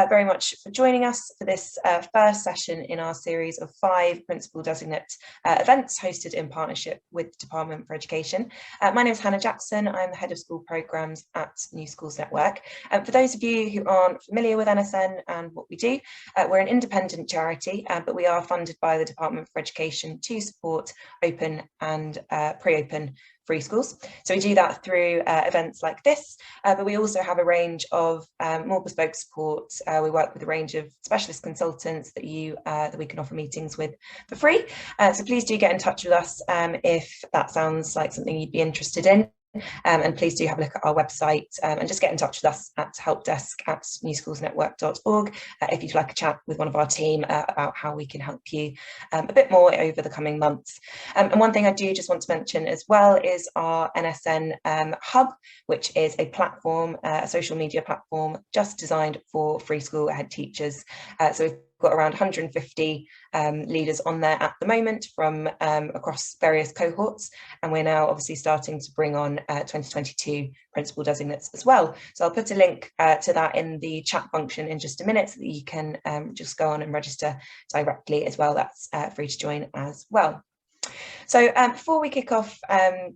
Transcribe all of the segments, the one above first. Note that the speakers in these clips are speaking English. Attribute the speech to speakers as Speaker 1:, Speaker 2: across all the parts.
Speaker 1: very much for joining us for this first session in our series of 5 Principal Designate events hosted in partnership with the Department for Education. My name is Hannah Jackson. I'm the Head of School Programmes at New Schools Network. For those of you who aren't familiar with NSN and what we do, we're an independent charity, but we are funded by the Department for Education to support open and pre-open free schools. So we do that through events like this, but we also have a range of more bespoke support. We work with a range of specialist consultants that we can offer meetings with for free. So please do get in touch with us if that sounds like something you'd be interested in. And please do have a look at our website and just get in touch with us at helpdesk@newschoolsnetwork.org if you'd like a chat with one of our team about how we can help you a bit more over the coming months. And one thing I do just want to mention as well is our NSN Hub, which is a platform, a social media platform just designed for free school head teachers. So we've got around 150 leaders on there at the moment from across various cohorts, and we're now obviously starting to bring on 2022 principal designates as well. So I'll put a link to that in the chat function in just a minute so that you can just go on and register directly as well. That's free to join as well. So before we kick off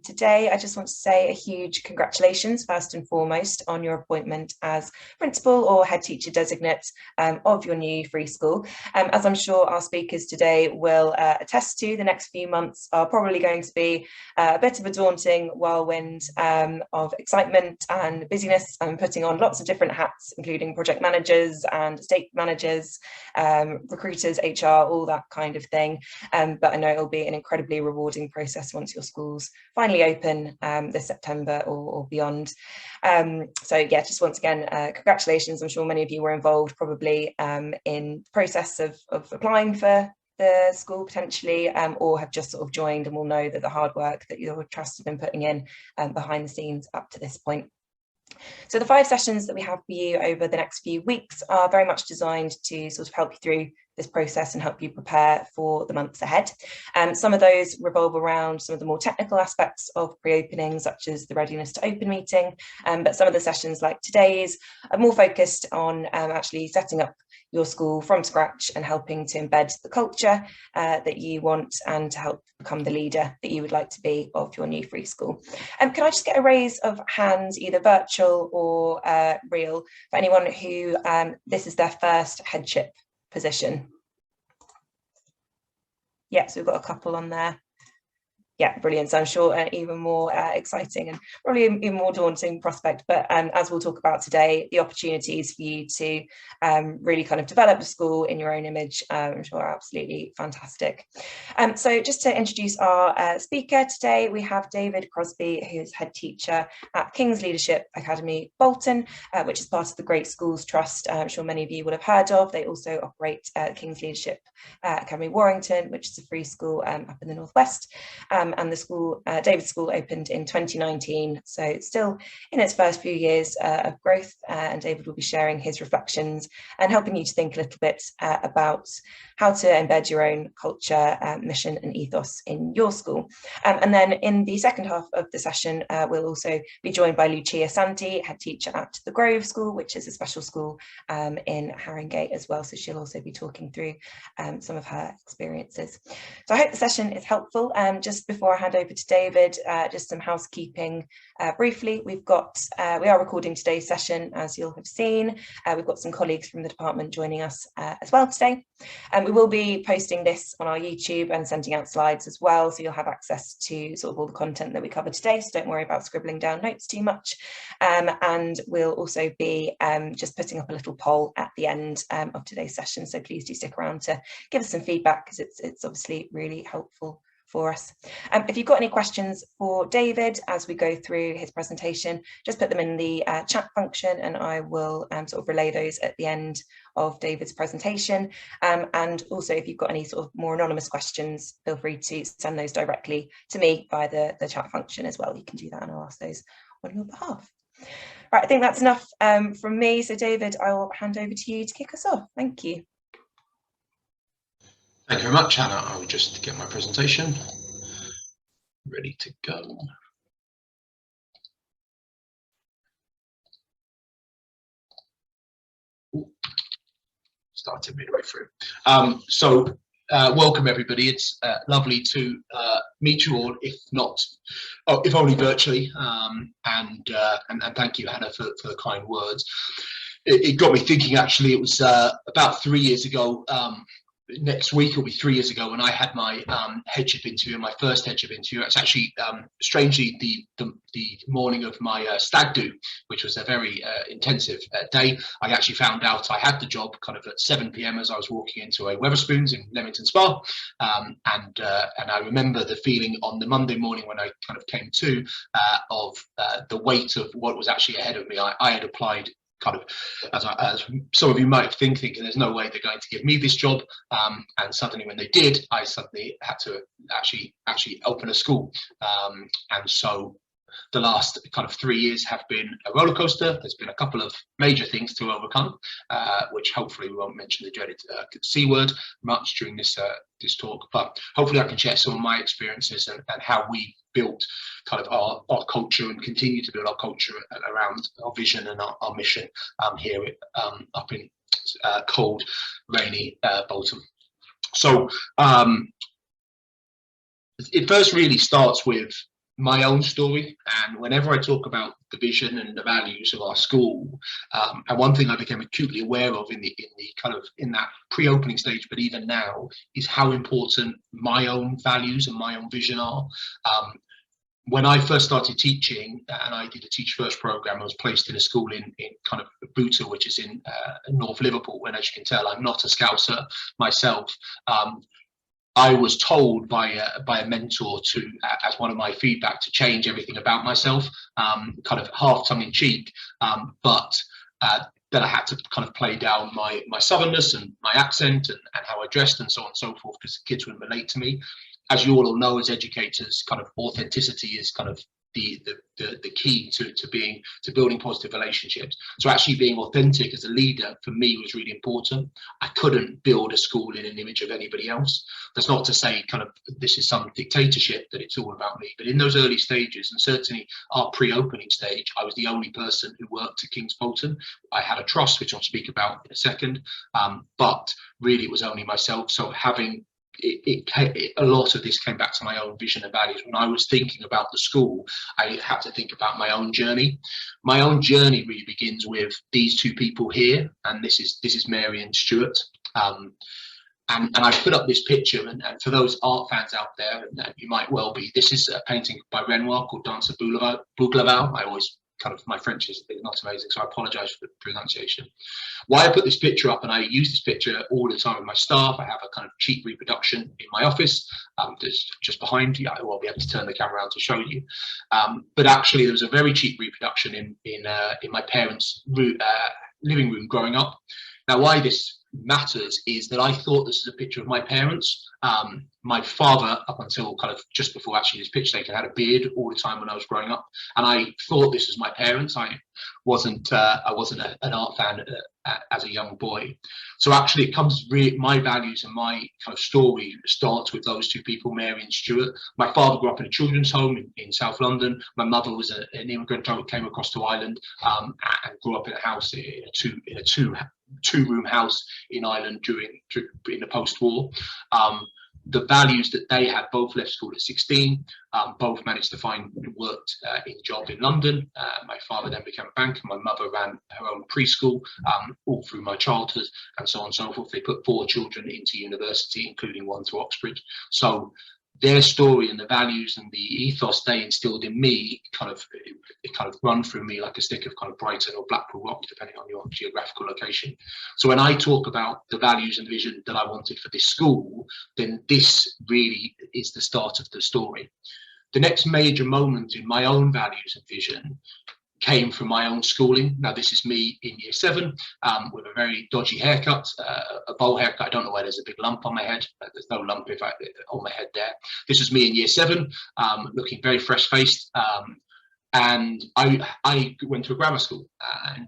Speaker 1: today, I just want to say a huge congratulations, first and foremost, on your appointment as principal or head teacher designate of your new free school. As I'm sure our speakers today will attest to, the next few months are probably going to be a bit of a daunting whirlwind of excitement and busyness, and putting on lots of different hats, including project managers and estate managers, recruiters, HR, all that kind of thing. But I know it'll be an incredibly rewarding process once your schools finally open this September or beyond. So yeah, just once again, congratulations. I'm sure many of you were involved probably in the process of applying for the school potentially, or have just sort of joined and will know that the hard work that your trust have been putting in behind the scenes up to this point. So the 5 sessions that we have for you over the next few weeks are very much designed to sort of help you through this process and help you prepare for the months ahead. Some of those revolve around some of the more technical aspects of pre-opening, such as the readiness to open meeting, but some of the sessions like today's are more focused on actually setting up your school from scratch and helping to embed the culture that you want and to help become the leader that you would like to be of your new free school. Can I just get a raise of hands, either virtual or real, for anyone who this is their first headship position? Yeah, so we've got a couple on there. Yeah, brilliant. So I'm sure even more exciting and probably even more daunting prospect. But as we'll talk about today, the opportunities for you to really kind of develop a school in your own image, I'm sure are absolutely fantastic. So just to introduce our speaker today, we have David Crosby, who's head teacher at King's Leadership Academy, Bolton, which is part of the Great Schools Trust. I'm sure many of you will have heard of. They also operate King's Leadership Academy Warrington, which is a free school up in the northwest. And the school, David's school, opened in 2019, so it's still in its first few years of growth, and David will be sharing his reflections and helping you to think a little bit about how to embed your own culture, mission and ethos in your school. And then in the second half of the session, we'll also be joined by Lucia Santi, head teacher at the Grove School, which is a special school in Haringey as well, so she'll also be talking through some of her experiences. So I hope the session is helpful. Just before I hand over to David, just some housekeeping briefly. We are recording today's session, as you'll have seen. We've got some colleagues from the department joining us as well today. And we will be posting this on our YouTube and sending out slides as well, so you'll have access to sort of all the content that we covered today, so don't worry about scribbling down notes too much. And we'll also be just putting up a little poll at the end of today's session, so please do stick around to give us some feedback, because it's obviously really helpful for us. If you've got any questions for David as we go through his presentation, just put them in the chat function, and I will sort of relay those at the end of David's presentation. And also, if you've got any sort of more anonymous questions, feel free to send those directly to me via the chat function as well. You can do that, and I'll ask those on your behalf. Right, I think that's enough from me. So David, I will hand over to you to kick us off. Thank you.
Speaker 2: Thank you very much, Hannah. I will just get my presentation ready to go. started midway through. Welcome everybody. It's lovely to meet you all, if only virtually. And thank you, Hannah, for the kind words. It got me thinking. Actually, it was about 3 years ago. Next week will be 3 years ago when I had my headship interview, my first headship interview. It's actually strangely the morning of my stag do, which was a very intensive day. I actually found out I had the job kind of at 7 p.m. as I was walking into a Wetherspoons in Leamington Spa, and I remember the feeling on the Monday morning when I kind of came to of the weight of what was actually ahead of me. I had applied kind of, as some of you might have thinking there's no way they're going to give me this job, and suddenly when they did, I suddenly had to actually open a school, and so the last kind of 3 years have been a roller coaster. There's been a couple of major things to overcome, which hopefully we won't mention the dreaded C word much during this talk, but hopefully I can share some of my experiences and how we built kind of our culture and continue to build our culture around our vision and our mission here up in cold, rainy Bolton. So it first really starts with my own story, and whenever I talk about the vision and the values of our school, and one thing I became acutely aware of in that pre-opening stage, but even now, is how important my own values and my own vision are. When I first started teaching, and I did a Teach First program, I was placed in a school in kind of Bolton, which is in North Liverpool, and as you can tell, I'm not a Scouser myself. I was told by a mentor to, as one of my feedback, to change everything about myself, kind of half tongue in cheek, but that I had to kind of play down my southernness and my accent and how I dressed and so on and so forth, because kids wouldn't relate to me. As you all know, as educators, kind of authenticity is kind of the key to building positive relationships. So actually being authentic as a leader for me was really important. I couldn't build a school in an image of anybody else. That's not to say kind of this is some dictatorship that it's all about me, but in those early stages, and certainly our pre-opening stage, I was the only person who worked at King's Bolton. I had a trust, which I'll speak about in a second, but really it was only myself. So having a lot of this came back to my own vision and values. When I was thinking about the school, I had to think about my own journey. My own journey really begins with these two people here, and this is Mary and Stuart. And I put up this picture, and for those art fans out there, and you might well be, this is a painting by Renoir called Danse Bouglaval. I always kind of, my French is not amazing, so I apologize for the pronunciation. Why I put this picture up, and I use this picture all the time with my staff, I have a kind of cheap reproduction in my office, that's just behind you. I won't be able to turn the camera around to show you, but actually there was a very cheap reproduction in my parents' living room growing up. Now why this matters is that I thought this is a picture of my parents. My father, up until kind of just before actually this picture taken, had a beard all the time when I was growing up, and I thought this was my parents. I wasn't an art fan as a young boy. So actually it comes my values and my kind of story starts with those two people, Mary and Stuart. My father grew up in a children's home in South London. My mother was an immigrant who came across to Ireland, and grew up in a house in a two-room house in Ireland in the post-war. The values that they had, both left school at 16, both managed to worked in job in London. My father then became a banker. My mother ran her own preschool all through my childhood, and so on and so forth. They put 4 children into university, including one to Oxford. So their story and the values and the ethos they instilled in me kind of run through me like a stick of kind of Brighton or Blackpool Rock, depending on your geographical location. So when I talk about the values and vision that I wanted for this school, then this really is the start of the story. The next major moment in my own values and vision came from my own schooling. Now this is me in year 7 with a very dodgy haircut, a bowl haircut. I don't know why there's a big lump on my head. There's no lump on my head there. This was me in year 7, looking very fresh faced. And I went to a grammar school, and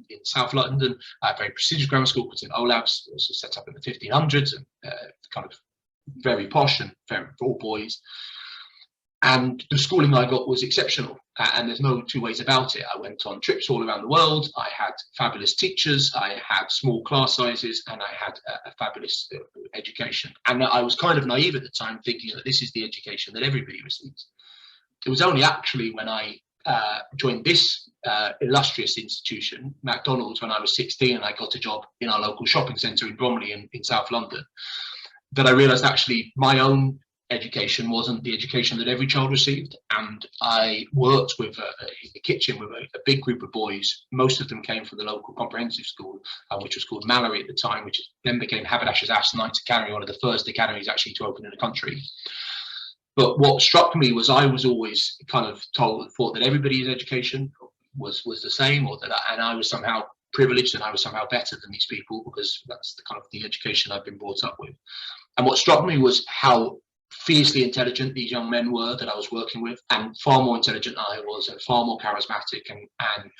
Speaker 2: in South London, a very prestigious grammar school called St Olave's. It was set up in the 1500s, and kind of very posh and very for all boys. And the schooling I got was exceptional, and there's no two ways about it. I went on trips all around the world. I had fabulous teachers, I had small class sizes, and I had a fabulous education. And I was kind of naive at the time, thinking that this is the education that everybody receives. It was only actually when I joined this illustrious institution, McDonald's, when I was 16, and I got a job in our local shopping centre in Bromley in South London, that I realised actually my own education wasn't the education that every child received. And I worked with in the kitchen with a big group of boys. Most of them came from the local comprehensive school, which was called Mallory at the time, which then became Haberdashers' Astonite Academy, one of the first academies actually to open in the country. But what struck me was I was always kind of thought that everybody's education was the same, or that and I was somehow privileged and I was somehow better than these people, because that's the kind of the education I've been brought up with. And what struck me was how fiercely intelligent these young men were that I was working with, and far more intelligent than I was, and far more charismatic. And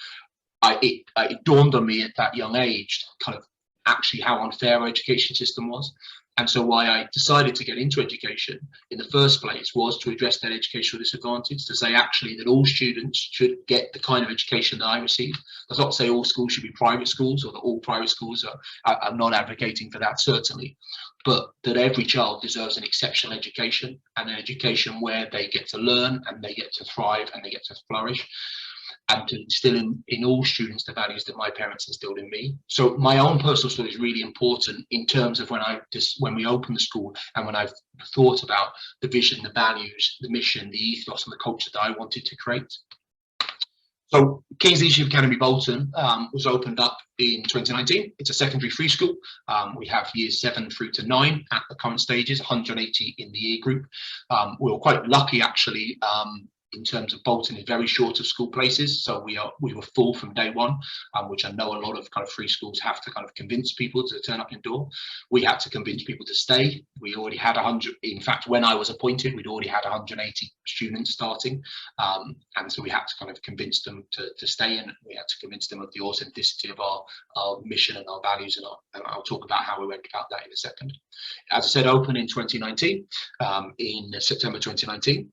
Speaker 2: it dawned on me at that young age kind of actually how unfair our education system was. And so why I decided to get into education in the first place was to address that educational disadvantage, to say actually that all students should get the kind of education that I received. That's not to say all schools should be private schools, or that all private schools are. I'm not advocating for that, certainly, but that every child deserves an exceptional education, and an education where they get to learn and they get to thrive and they get to flourish, and to instill in all students the values that my parents instilled in me. So my own personal story is really important in terms of when we opened the school, and when I've thought about the vision, the values, the mission, the ethos, and the culture that I wanted to create. So King's Leadership Academy Bolton was opened up in 2019. It's a secondary free school. We have years 7 through to 9 at the current stages, 180 in the year group. We were quite lucky actually, in terms of Bolton is very short of school places, so we were full from day one, which I know a lot of kind of free schools have to kind of convince people to turn up indoor. We had to convince people to stay. We already had 100. In fact, when I was appointed, we'd already had 180 students starting, and so we had to kind of convince them to stay, and we had to convince them of the authenticity of our mission and our values, and I'll talk about how we went about that in a second. As I said, open in 2019, in September 2019.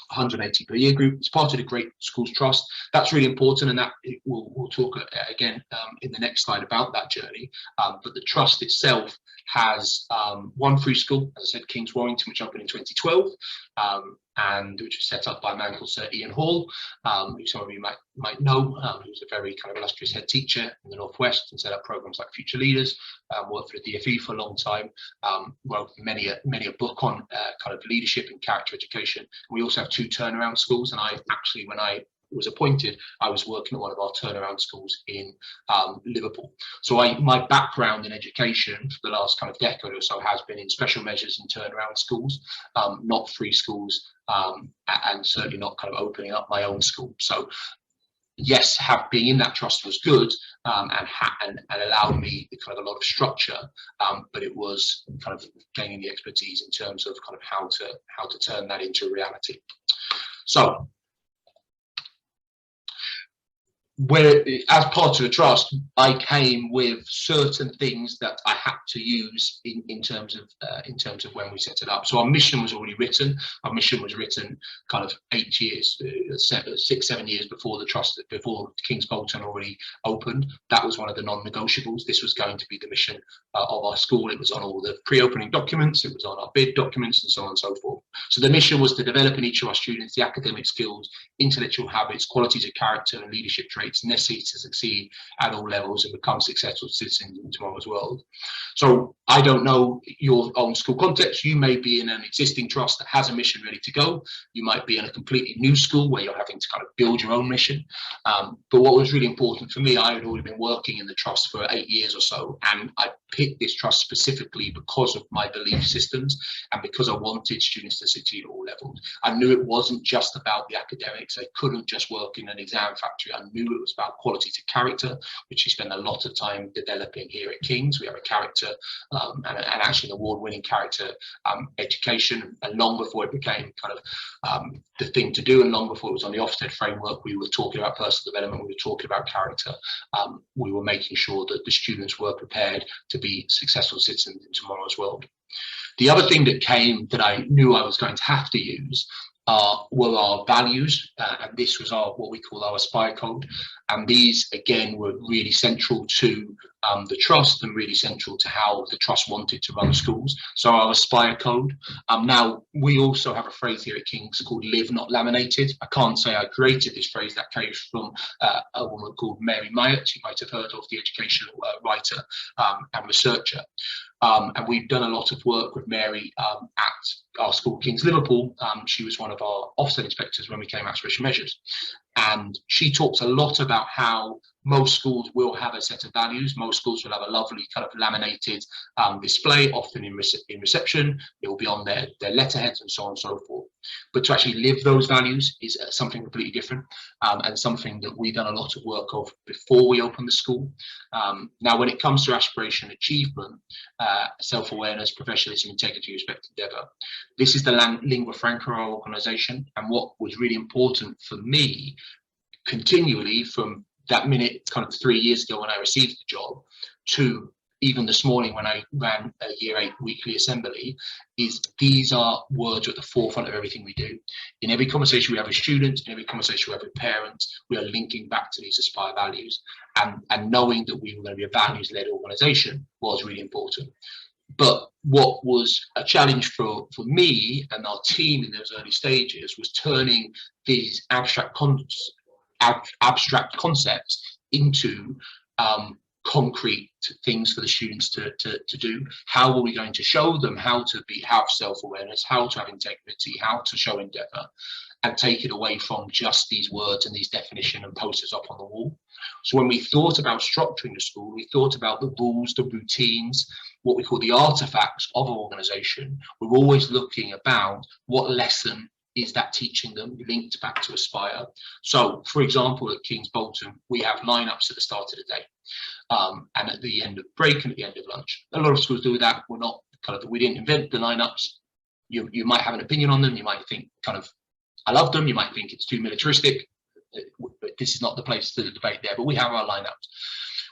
Speaker 2: 180 per year group. It's part of the Great Schools Trust. That's really important, and that we'll talk again in the next slide about that journey. But the trust itself has one free school, as I said, King's Warrington, which opened in 2012, and which was set up by a man called Sir Ian Hall, who some of you might know, who was a very kind of illustrious head teacher in the Northwest and set up programs like Future Leaders, worked for the DFE for a long time, wrote many a book on kind of leadership and character education. We also have 2 turnaround schools, and I actually, when I was appointed, I was working at one of our turnaround schools in Liverpool. So my background in education for the last kind of decade or so has been in special measures and turnaround schools, not free schools, and certainly not kind of opening up my own school. So yes, being in that trust was good, and allowed me kind of a lot of structure, but it was kind of gaining the expertise in terms of kind of how to turn that into reality. So as part of the trust, I came with certain things that I had to use in terms of when we set it up. So our mission was already written. Our mission was written kind of 8 years, 6, 7 years before the trust, before King's Bolton already opened. That was one of the non-negotiables. This was going to be the mission of our school. It was on all the pre-opening documents. It was on our bid documents, and so on and so forth. So the mission was to develop in each of our students the academic skills, intellectual habits, qualities of character, and leadership traits necessary to succeed at all levels and become successful citizens in tomorrow's world. So I don't know your own school context. You may be in an existing trust that has a mission ready to go. You might be in a completely new school where you're having to kind of build your own mission. But what was really important for me, I had already been working in the trust for 8 years or so, and I picked this trust specifically because of my belief systems and because I wanted students to succeed at all levels. I knew it wasn't just about the academics. I couldn't just work in an exam factory. I knew it was about quality to character, which we spend a lot of time developing here at King's. We have a character and actually an award-winning character education, and long before it became kind of the thing to do, and long before it was on the Ofsted framework, we were talking about personal development, we were talking about character. We were making sure that the students were prepared to be successful citizens in tomorrow's world. The other thing that came that I knew I was going to have to use were our values, and this was what we call our Aspire code. And these again were really central to the trust, and really central to how the trust wanted to run schools. So our Aspire code. Now we also have a phrase here at King's called "Live Not Laminated." I can't say I created this phrase. That came from a woman called Mary Myatt, you might have heard of, the educational writer and researcher. And we've done a lot of work with Mary at our school, King's Liverpool. She was one of our offset inspectors when we came out special measures. And she talks a lot about how most schools will have a set of values. Most schools will have a lovely kind of laminated display, often in reception. It will be on their letterheads and so on and so forth. But to actually live those values is something completely different, and something that we've done a lot of work of before we opened the school. Now, when it comes to aspiration, achievement, self-awareness, professionalism, integrity, respect, endeavour, this is the lingua franca of our organisation. And what was really important for me continually from that minute, kind of 3 years ago when I received the job, to even this morning when I ran a Year 8 weekly assembly, is these are words at the forefront of everything we do. In every conversation we have with students, in every conversation we have with parents, we are linking back to these Aspire values. And knowing that we were going to be a values-led organisation was really important. But what was a challenge for me and our team in those early stages was turning these abstract concepts into concrete things for the students to do. How are we going to show them how to have self-awareness, how to have integrity, how to show endeavour, and take it away from just these words and these definitions and posters up on the wall? So when we thought about structuring the school, we thought about the rules, the routines, what we call the artifacts of an organisation. We're always looking about what lesson is that teaching them, linked back to Aspire. So, for example, at King's Bolton, we have lineups at the start of the day, and at the end of break and at the end of lunch. A lot of schools do that. We're not we didn't invent the lineups. You might have an opinion on them. You might think I love them. You might think it's too militaristic. But this is not the place to debate there. But we have our lineups.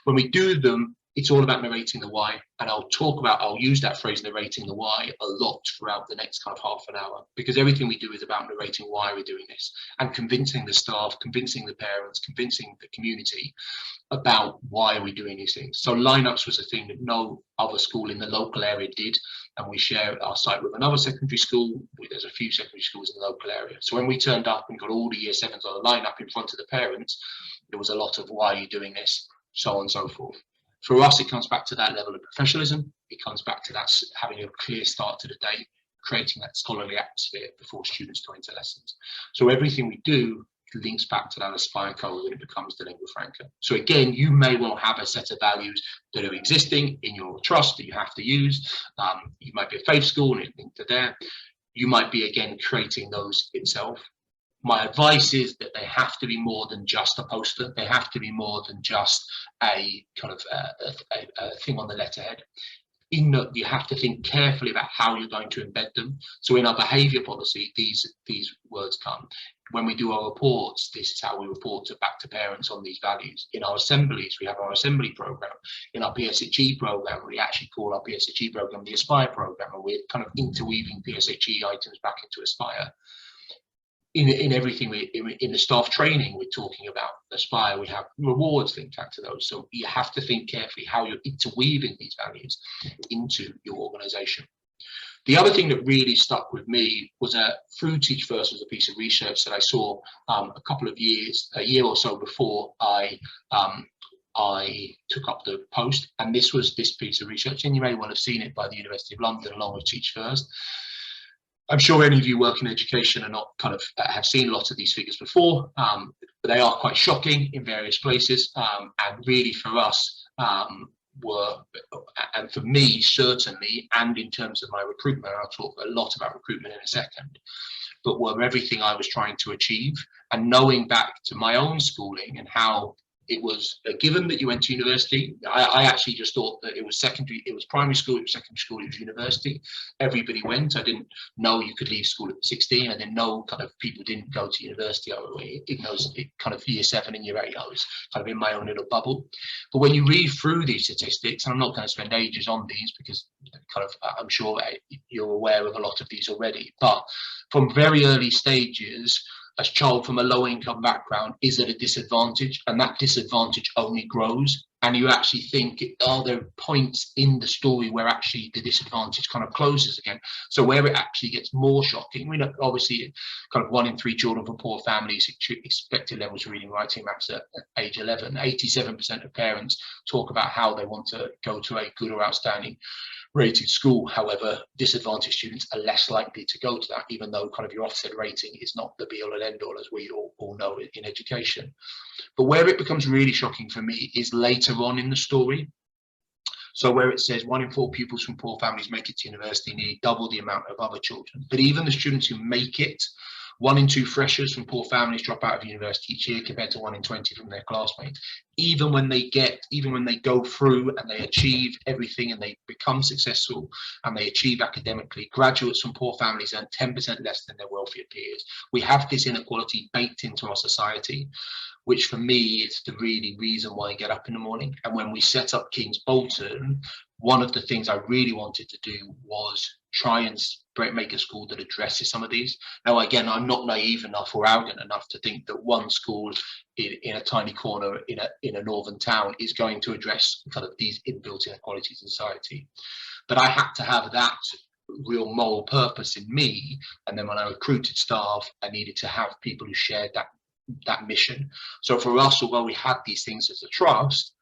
Speaker 2: When we do them, it's all about narrating the why, and I'll use that phrase, narrating the why, a lot throughout the next kind of half an hour, because everything we do is about narrating why we're doing this and convincing the staff, convincing the parents, convincing the community about why we're doing these things. So lineups was a thing that no other school in the local area did, and we share our site with another secondary school. There's a few secondary schools in the local area. So when we turned up and got all the Year 7s on the lineup in front of the parents, there was a lot of why are you doing this, so on and so forth. For us, it comes back to that level of professionalism. It comes back to that having a clear start to the day, creating that scholarly atmosphere before students go into lessons. So everything we do links back to that Aspire code, and it becomes the lingua franca. So again, you may well have a set of values that are existing in your trust that you have to use. You might be a faith school and it's linked to there. You might be, again, creating those itself. My advice is that they have to be more than just a poster. They have to be more than just a kind of a thing on the letterhead. In that you have to think carefully about how you're going to embed them. So in our behaviour policy, these words come. When we do our reports, this is how we report back to parents on these values. In our assemblies, we have our assembly programme. In our PSHE programme, we actually call our PSHE programme the Aspire programme, and we're kind of interweaving PSHE items back into Aspire. In everything, in the staff training, we're talking about Aspire. We have rewards linked back to those. So you have to think carefully how you're interweaving these values into your organisation. The other thing that really stuck with me was through Teach First was a piece of research that I saw a year or so before I took up the post, and this piece of research, and you may well have seen it, by the University of London along with Teach First. I'm sure any of you work in education are not have seen a lot of these figures before, but they are quite shocking in various places, and really for us and for me certainly, and in terms of my recruitment, I'll talk a lot about recruitment in a second, but were everything I was trying to achieve. And knowing back to my own schooling and how it was given that you went to university, I actually just thought that it was secondary, it was primary school, it was secondary school, it was university. Everybody went. I didn't know you could leave school at 16. I didn't know people didn't go to university. Year 7 and Year 8, I was kind of in my own little bubble. But when you read through these statistics, and I'm not going to spend ages on these because kind of, I'm sure you're aware of a lot of these already, but from very early stages, a child from a low income background is at a disadvantage, and that disadvantage only grows. And you actually think, are there points in the story where actually the disadvantage kind of closes again? So where it actually gets more shocking, we know obviously kind of 1 in 3 children from poor families expected levels of reading, writing, maths at age 11. 87% of parents talk about how they want to go to a good or outstanding rated school. However, disadvantaged students are less likely to go to that, even though kind of your offset rating is not the be all and end all, as we all know in education. But where it becomes really shocking for me is later on in the story. So where it says 1 in 4 pupils from poor families make it to university, nearly double the amount of other children. But even the students who make it, 1 in 2 freshers from poor families drop out of university each year, compared to 1 in 20 from their classmates. Even when they go through and they achieve everything and they become successful and they achieve academically, graduates from poor families earn 10% less than their wealthier peers. We have this inequality baked into our society, which for me is the really reason why I get up in the morning. And when we set up King's Bolton, one of the things I really wanted to do was try and make a school that addresses some of these. Now, again, I'm not naive enough or arrogant enough to think that one school in a tiny corner in a northern town is going to address kind of these inbuilt inequalities in society. But I had to have that real moral purpose in me. And then when I recruited staff, I needed to have people who shared that mission. So for us, although we had these things as a trust,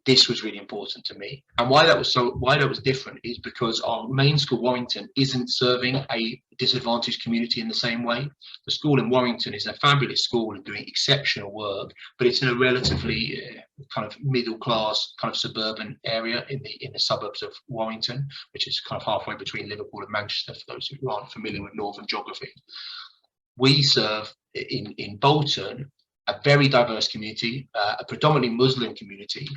Speaker 2: this was really important to me. And why that was different is because our main school, Warrington, isn't serving a disadvantaged community in the same way. The school in Warrington is a fabulous school and doing exceptional work, but it's in a relatively kind of middle class, kind of suburban area in the suburbs of Warrington, which is kind of halfway between Liverpool and Manchester, for those who aren't familiar with northern geography. We serve in Bolton a very diverse community, a predominantly Muslim community,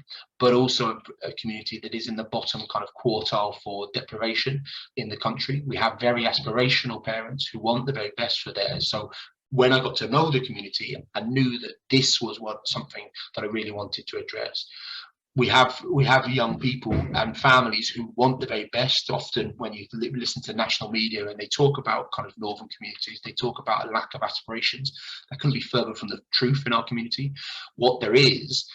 Speaker 2: but also a community that is in the bottom kind of quartile for deprivation in the country. We have very aspirational parents who want the very best for theirs. So when I got to know the community, I knew that this was something that I really wanted to address. We have young people and families who want the very best. Often when you listen to national media and they talk about kind of northern communities, they talk about a lack of aspirations. That couldn't be further from the truth in our community. What there is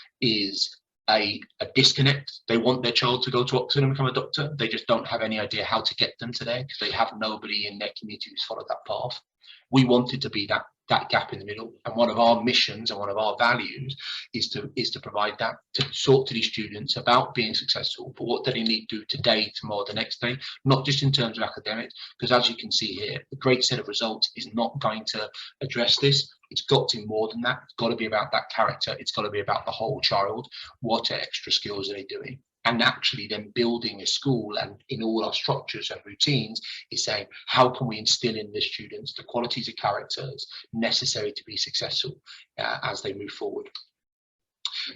Speaker 2: a disconnect. They want their child to go to Oxford and become a doctor. They just don't have any idea how to get them to there because they have nobody in their community who's followed that path. We wanted to be that gap in the middle, and one of our missions and one of our values is to provide that, to talk to these students about being successful, but what do they need to do today, tomorrow, the next day, not just in terms of academics, because as you can see here, a great set of results is not going to address this. It's got to be more than that. It's got to be about that character. It's got to be about the whole child. What extra skills are they doing? And actually then building a school, and in all our structures and routines, is saying, how can we instill in the students the qualities of characters necessary to be successful as they move forward?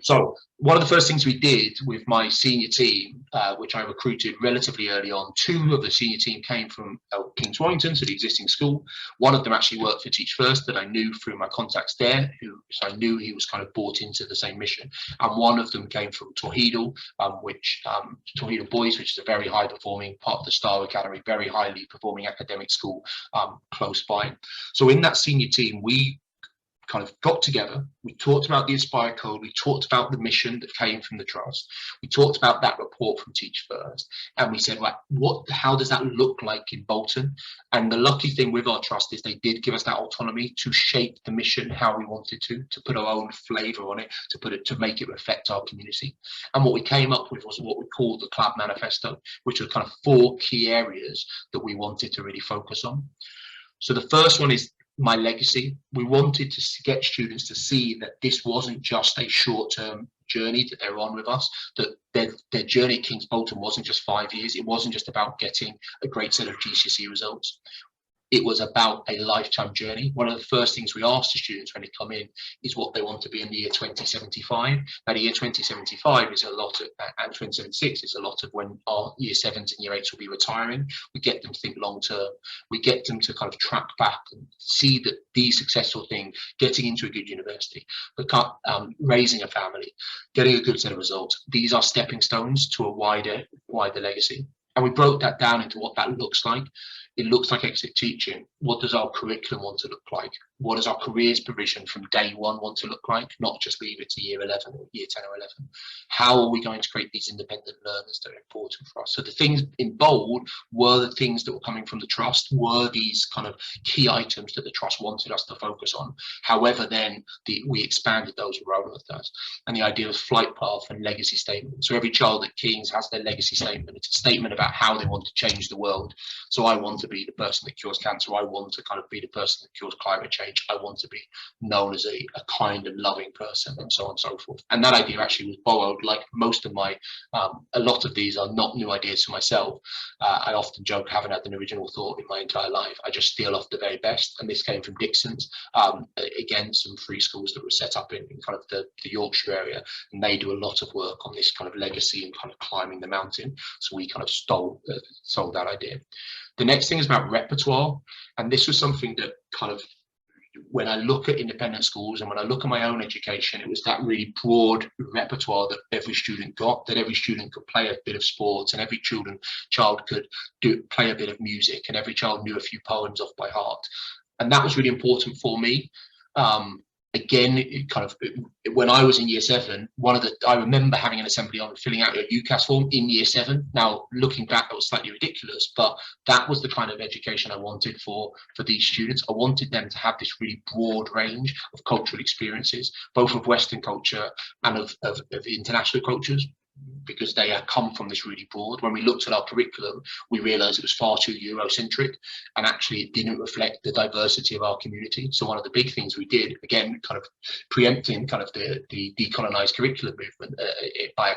Speaker 2: So one of the first things we did with my senior team, which I recruited relatively early on, 2 of the senior team came from King's Warrington, so the existing school. One of them actually worked for Teach First that I knew through my contacts there, so I knew he was kind of bought into the same mission. And one of them came from Torhidal, Torhidal Boys, which is a very high performing part of the Star Academy, very highly performing academic school close by. So in that senior team, we kind of got together, we talked about the Inspire Code, we talked about the mission that came from the trust, we talked about that report from Teach First, and we said, right, how does that look like in Bolton? And the lucky thing with our trust is they did give us that autonomy to shape the mission how we wanted to put our own flavour on it, to make it reflect our community. And what we came up with was what we called the KLAB Manifesto, which were kind of 4 key areas that we wanted to really focus on. So the first one is my legacy. We wanted to get students to see that this wasn't just a short-term journey that they're on with us, that their journey at King's Bolton wasn't just 5 years. It wasn't just about getting a great set of GCSE results. It was about a lifetime journey. One of the first things we ask the students when they come in is what they want to be in the year 2075. Now, the year 2075 is a lot of, and 2076 is a lot of when our year 7s and year 8s will be retiring. We get them to think long term. We get them to kind of track back and see that these successful things, getting into a good university, raising a family, getting a good set of results, these are stepping stones to a wider legacy. And we broke that down into what that looks like. It looks like exit teaching. What does our curriculum want to look like? What does our careers provision from day one want to look like? Not just leave it to year 11 or year 10 or 11. How are we going to create these independent learners that are important for us? So the things in bold were the things that were coming from the trust, were these kind of key items that the trust wanted us to focus on. However, then we expanded those and rolled with those. And the idea of flight path and legacy statement. So every child at King's has their legacy statement. It's a statement about how they want to change the world. So I want to be the person that cures cancer. I want to kind of be the person that cures climate change. I want to be known as a kind and loving person, and so on and so forth. And that idea actually was borrowed, like most of my, a lot of these are not new ideas for myself. I often joke, I haven't had an original thought in my entire life. I just steal off the very best. And this came from Dixon's, again, some free schools that were set up in kind of the Yorkshire area. And they do a lot of work on this kind of legacy and kind of climbing the mountain. So we kind of stole that idea. The next thing is about repertoire, and this was something that kind of, when I look at independent schools and when I look at my own education, it was that really broad repertoire that every student got, that every student could play a bit of sports, and every child could play a bit of music, and every child knew a few poems off by heart. And that was really important for me. Again, when I was in year 7, I remember having an assembly on filling out a UCAS form in year 7. Now, looking back, that was slightly ridiculous, but that was the kind of education I wanted for these students. I wanted them to have this really broad range of cultural experiences, both of Western culture and of international cultures, because they had come from this really broad. When we looked at our curriculum, we realized it was far too Eurocentric, and actually it didn't reflect the diversity of our community. So one of the big things we did, again, kind of preempting kind of the decolonized curriculum movement by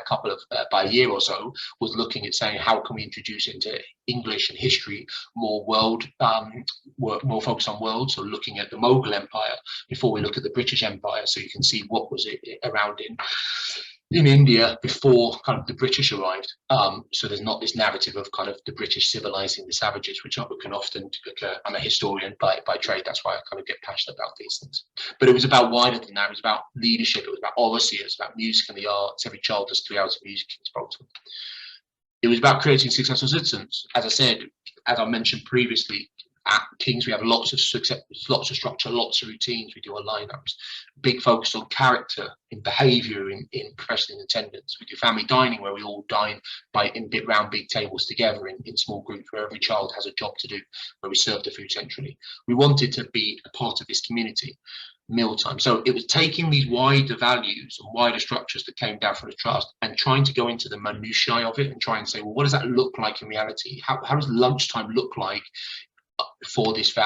Speaker 2: a year or so, was looking at saying, how can we introduce into English and history more more focus on world. So looking at the Mughal Empire before we look at the British Empire, so you can see what was it around in India before kind of the British arrived. So there's not this narrative of kind of the British civilizing the savages, which can often occur. I'm a historian by trade, that's why I kind of get passionate about these things. But it was about wider than that. It was about leadership, it was about oracy, it was about music and the arts. Every child does 3 hours of music in Bolton. It was about creating successful citizens. As I said, as I mentioned previously, at King's, we have lots of success, lots of structure, lots of routines. We do our lineups, big focus on character, in behaviour, in professional attendance. We do family dining, where we all dine round big tables together in small groups, where every child has a job to do, where we serve the food centrally. We wanted to be a part of this community. Mealtime. So it was taking these wider values and wider structures that came down from the trust and trying to go into the minutiae of it and try and say, well, what does that look like in reality? How does lunchtime look like for this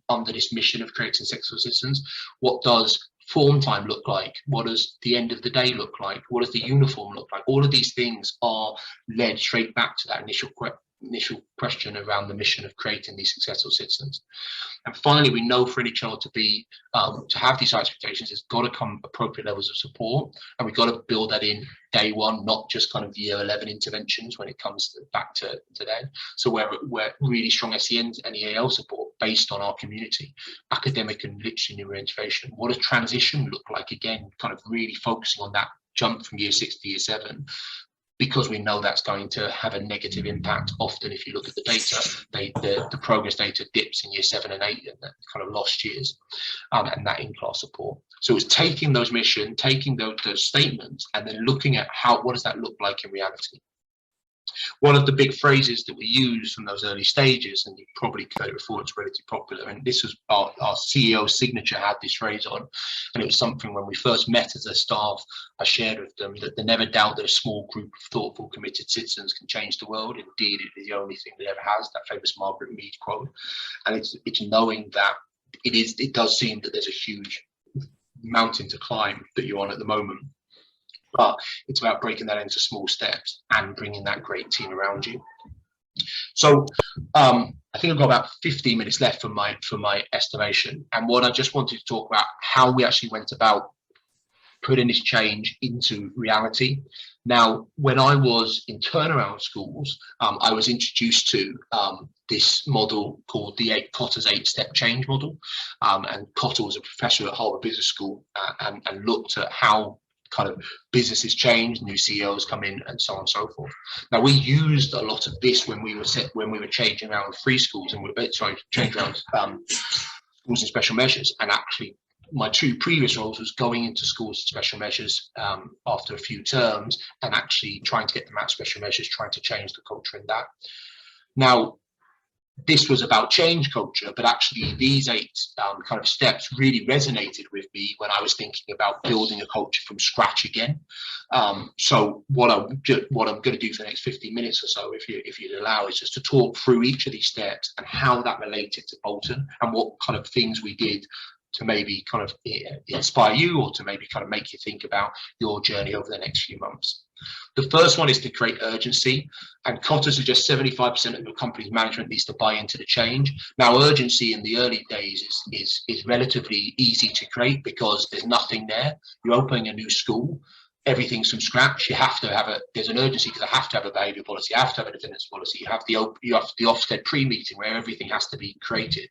Speaker 2: under this mission of creating successful citizens? What does form time look like? What does the end of the day look like? What does the uniform look like? All of these things are led straight back to that initial question around the mission of creating these successful citizens. And finally, we know for any child to be to have these high expectations, it's got to come appropriate levels of support, and we've got to build that in day one, not just kind of year 11 interventions when it comes back to today. So we're really strong SEN and EAL support based on our community, academic and literary neurointervention. What does transition look like? Again, kind of really focusing on that jump from year 6 to year 7. Because we know that's going to have a negative impact. Often, if you look at the data, the progress data dips in year 7 and 8 in the kind of lost years, and that in-class support. So it's taking those missions, taking those statements, and then looking at what does that look like in reality. One of the big phrases that we use from those early stages, and you've probably heard it before, it's relatively popular, and this was our CEO's signature had this phrase on, and it was something when we first met as a staff, I shared with them that they never doubt that a small group of thoughtful, committed citizens can change the world. Indeed, it is the only thing that ever has, that famous Margaret Mead quote. And it's knowing that it does seem that there's a huge mountain to climb that you're on at the moment. But it's about breaking that into small steps and bringing that great team around you. So I think I've got about 15 minutes left for my estimation. And what I just wanted to talk about, how we actually went about putting this change into reality. Now, when I was in turnaround schools, I was introduced to this model called the Cotter's 8-step change model. And Cotter was a professor at Harvard Business School and looked at how kind of businesses change, new CEOs come in, and so on and so forth. Now, we used a lot of this when we were changing around free schools and changing around schools and special measures. And actually, my two previous roles was going into schools and special measures after a few terms and actually trying to get them out of special measures, trying to change the culture in that. Now, this was about change culture, but actually these 8 kind of steps really resonated with me when I was thinking about building a culture from scratch again. So what I'm going to do for the next 15 minutes or so, if you'd allow, is just to talk through each of these steps and how that related to Bolton and what kind of things we did to maybe kind of inspire you or to maybe kind of make you think about your journey over the next few months. The first one is to create urgency, and Cotter suggests 75% of the company's management needs to buy into the change. Now, urgency in the early days is relatively easy to create because there's nothing there. You're opening a new school, everything's from scratch. You have to have there's an urgency because I have to have a behaviour policy, I have to have an attendance policy, you have the Ofsted pre-meeting where everything has to be created.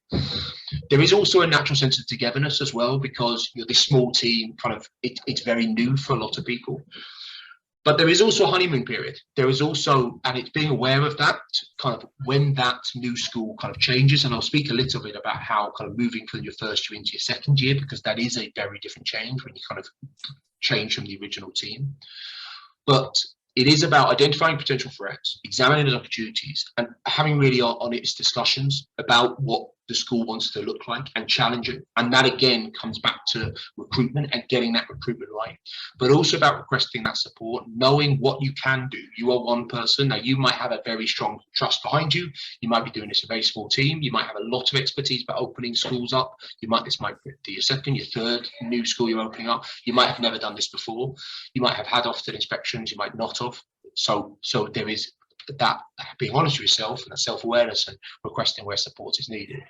Speaker 2: There is also a natural sense of togetherness as well because you're this small team, kind of it's very new for a lot of people. But there is also a honeymoon period. There is also, and it's being aware of that, kind of when that new school kind of changes. And I'll speak a little bit about how kind of moving from your first year into your second year, because that is a very different change when you kind of change from the original team. But it is about identifying potential threats, examining those opportunities, and having really honest discussions about what the school wants to look like and challenge it. And that again comes back to recruitment and getting that recruitment right, but also about requesting that support, knowing what you can do. You are one person. Now, you might have a very strong trust behind you. You might be doing this a very small team. You might have a lot of expertise about opening schools up. This might be your second, your third new school you're opening up. You might have never done this before. You might have had Ofsted inspections. You might not have. So there is that being honest with yourself and that self-awareness and requesting where support is needed.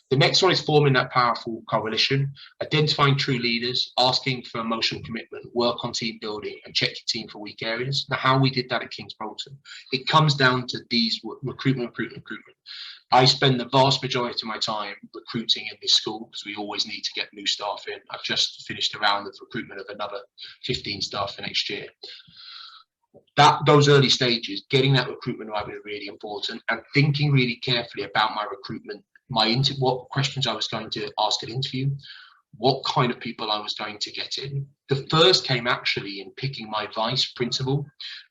Speaker 2: The next one is forming that powerful coalition, identifying true leaders, asking for emotional commitment, work on team building, and check your team for weak areas. Now, how we did that at King's Bolton, it comes down to these recruitment. I spend the vast majority of my time recruiting in this school because we always need to get new staff in. I've just finished a round of recruitment of another 15 staff for next year. Those early stages, getting that recruitment right was really important, and thinking really carefully about my recruitment, what questions I was going to ask at interview, what kind of people I was going to get in. The first came actually in picking my vice principal,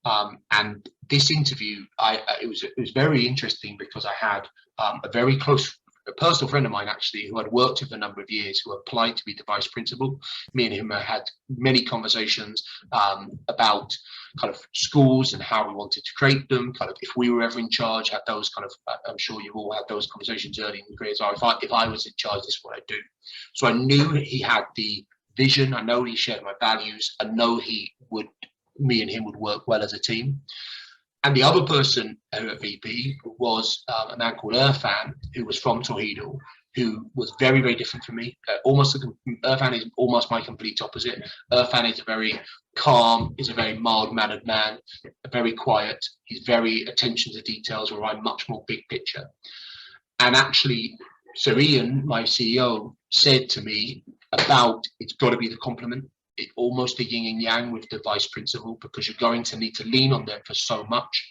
Speaker 2: and this interview, it was very interesting because I had a very close personal friend of mine actually who had worked with a number of years who applied to be the vice principal. Me and him had many conversations about kind of schools and how we wanted to create them, kind of if we were ever in charge, had those kind of, I'm sure you've all had those conversations early in the career. So if I was in charge, this is what I'd do. So I knew he had the vision, I know he shared my values, I know me and him would work well as a team. And the other person at VP was a man called Irfan, who was from Torhido, who was very, very different from me. Irfan is almost my complete opposite. Irfan is a very calm, is a very mild-mannered man, very quiet. He's very attention to details, where I'm much more big picture. And actually, Sir Ian, my CEO, said to me about it's got to be the complement. Almost a yin and yang with the vice principal, because you're going to need to lean on them for so much.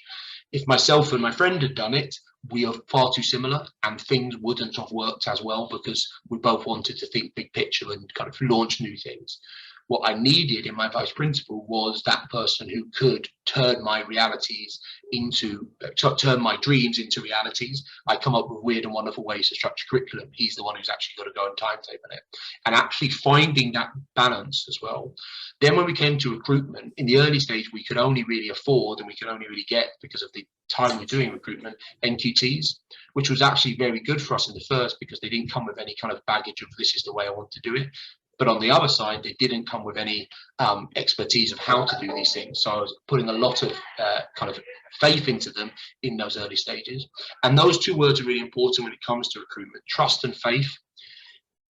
Speaker 2: If myself and my friend had done it, we are far too similar and things wouldn't have worked as well because we both wanted to think big picture and kind of launch new things. What I needed in my vice principal was that person who could turn my turn my dreams into realities. I come up with weird and wonderful ways to structure curriculum. He's the one who's actually got to go and timetable it. And actually finding that balance as well. Then when we came to recruitment, in the early stage, we could only really afford and we could only really get, because of the time we're doing recruitment, NQTs, which was actually very good for us in the first because they didn't come with any kind of baggage of this is the way I want to do it. But on the other side, they didn't come with any expertise of how to do these things. So I was putting a lot of kind of faith into them in those early stages. And those two words are really important when it comes to recruitment: trust and faith.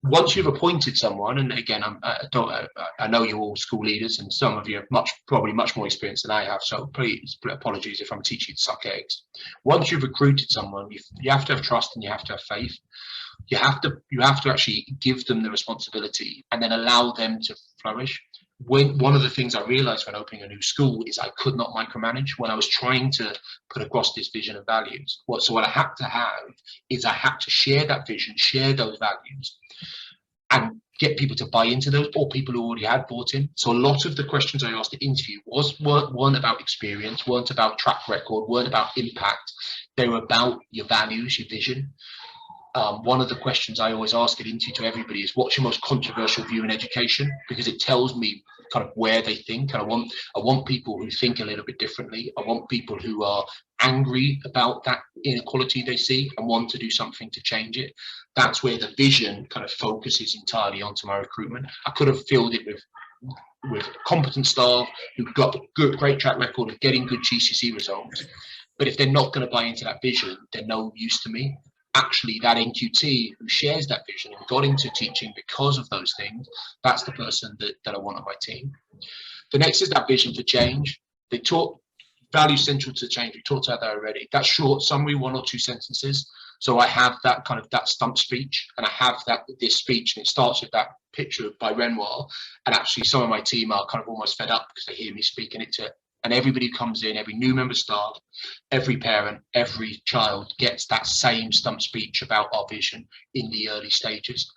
Speaker 2: Once you've appointed someone, and again, I know you're all school leaders, and some of you have probably much more experience than I have. So please, apologies if I'm teaching you to suck eggs. Once you've recruited someone, you have to have trust and you have to have faith. You have to actually give them the responsibility and then allow them to flourish. one of the things I realized when opening a new school is I could not micromanage when I was trying to put across this vision and values. So what I had to have is I had to share that vision, share those values, and get people to buy into those, or people who already had bought in. So a lot of the questions I asked to interview weren't about experience, weren't about track record, weren't about impact. They were about your values, your vision. One of the questions I always ask at interview to everybody is, what's your most controversial view in education? Because it tells me kind of where they think. And I want people who think a little bit differently. I want people who are angry about that inequality they see and want to do something to change it. That's where the vision kind of focuses entirely onto my recruitment. I could have filled it with competent staff who've got great track record of getting good GCSE results. But if they're not going to buy into that vision, they're no use to me. Actually, that NQT who shares that vision and got into teaching because of those things, that's the person that I want on my team. The next is that vision for change. They taught value central to change. We talked about that already. That short summary, 1 or 2 sentences. So I have that kind of that stump speech, and I have this speech, and it starts with that picture by Renoir. And actually, some of my team are kind of almost fed up because they hear me speaking it to. And everybody comes in, every new member of staff, every parent, every child gets that same stump speech about our vision in the early stages.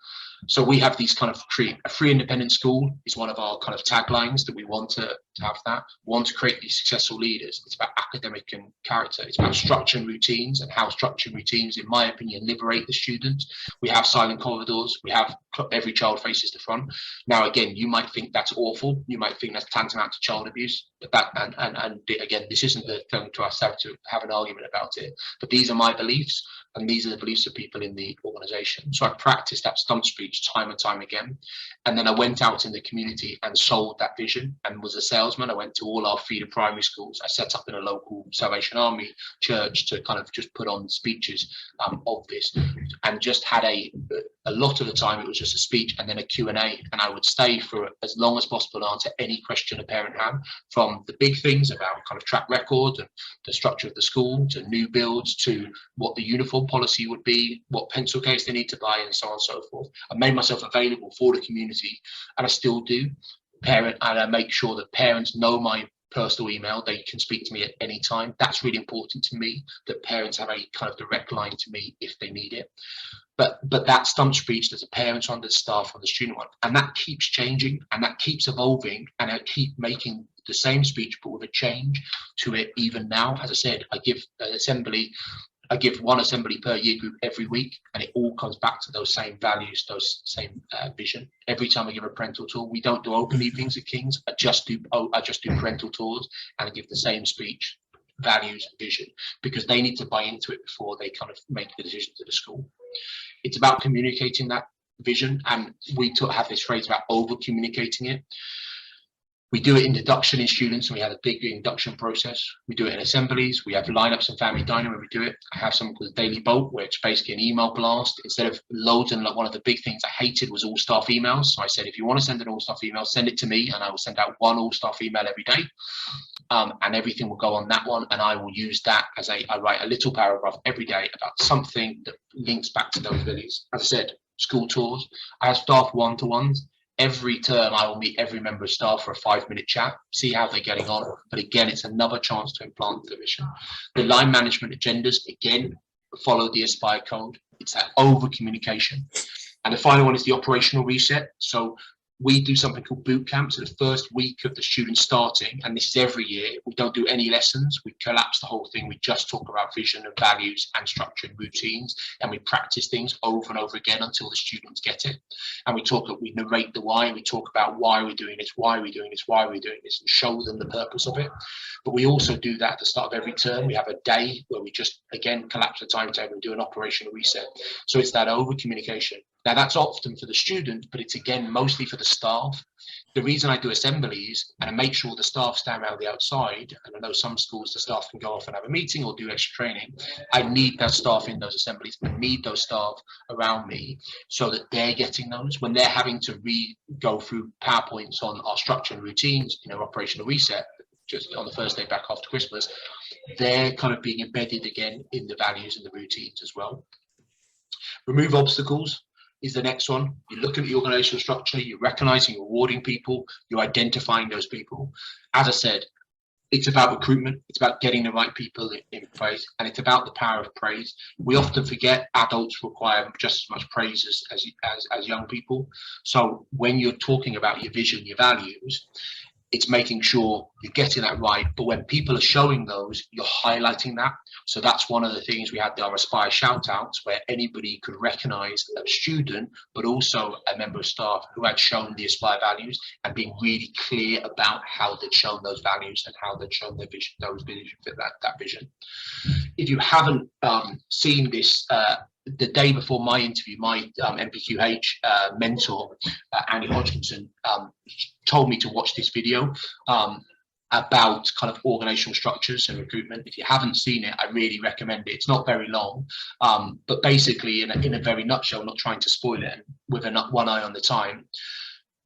Speaker 2: So we have these kind of a free independent school is one of our kind of taglines that we want to have that. We want to create these successful leaders. It's about academic and character. It's about structure and routines, and how structure and routines, in my opinion, liberate the students. We have silent corridors. We have every child faces the front. Now, again, you might think that's awful. You might think that's tantamount to child abuse. But that, and again, this isn't the thing to us to have an argument about it. But these are my beliefs, and these are the beliefs of people in the organisation. So I practiced that stump speech time and time again. And then I went out in the community and sold that vision and was a salesman. I went to all our feeder primary schools. I set up in a local Salvation Army church to kind of just put on speeches of this, and just had a lot of the time it was just a speech and then a Q&A, and I would stay for as long as possible and answer any question a parent had, from the big things about kind of track record and the structure of the school, to new builds, to what the uniform policy would be, what pencil case they need to buy, and so on and so forth. I made myself available for the community, and I still do. And I make sure that parents know my personal email. They can speak to me at any time. That's really important to me, that parents have a kind of direct line to me if they need it. But that stump speech, there's a parent on, the staff on, the student one, and that keeps changing and that keeps evolving, and I keep making the same speech but with a change to it. Even now, as I said, I give one assembly per year group every week, and it all comes back to those same values, those same vision. Every time I give a parental tour, we don't do open evenings at King's. I just do parental tours, and I give the same speech, values, vision, because they need to buy into it before they kind of make the decision to the school. It's about communicating that vision, and we have this phrase about over communicating it. We do it in deduction in students, and we have a big induction process. We do it in assemblies. We have lineups and family dining where we do it. I have something called a daily bolt, where it's basically an email blast. Instead of loads, and like one of the big things I hated was all staff emails. So I said, if you want to send an all staff email, send it to me, and I will send out one all staff email every day. And everything will go on that one, and I will use that as I write a little paragraph every day about something that links back to those values. As I said, school tours. I have staff one-to-ones. Every term, I will meet every member of staff for a 5-minute chat, see how they're getting on. But again, it's another chance to implant the vision. The line management agendas, again, follow the Aspire code. It's that over communication. And the final one is the operational reset. So we do something called boot camp. So the first week of the students starting, and this is every year, we don't do any lessons. We collapse the whole thing. We just talk about vision and values and structure and routines, and we practice things over and over again until the students get it. And we narrate the why, and we talk about why we're doing this, why we're doing this, why we're doing this, and show them the purpose of it. But we also do that at the start of every term. We have a day where we just, again, collapse the timetable and do an operational reset. So it's that over communication. Now, that's often for the student, but it's, again, mostly for the staff. The reason I do assemblies and I make sure the staff stand around the outside, and I know some schools, the staff can go off and have a meeting or do extra training. I need that staff in those assemblies. I need those staff around me so that they're getting those. When they're having to go through PowerPoints on our structure and routines, operational reset, just on the first day back after Christmas, they're kind of being embedded again in the values and the routines as well. Remove obstacles. is the next one. You're looking at the organizational structure, you're recognizing, you're rewarding people, you're identifying those people. As I said, it's about recruitment, it's about getting the right people in praise, and it's about the power of praise. We often forget adults require just as much praise as young people. So when you're talking about your vision, your values, it's making sure you're getting that right. But when people are showing those, you're highlighting that. So that's one of the things we had our Aspire shout outs, where anybody could recognize a student, but also a member of staff who had shown the Aspire values, and being really clear about how they'd shown those values and how they'd shown their vision, those vision, that vision. If you haven't seen this, the day before my interview, my MPQH mentor, Andy Hodgkinson, told me to watch this video about kind of organizational structures and recruitment. If you haven't seen it, I really recommend it. It's not very long, but basically in a very nutshell, not trying to spoil it, and with one eye on the time,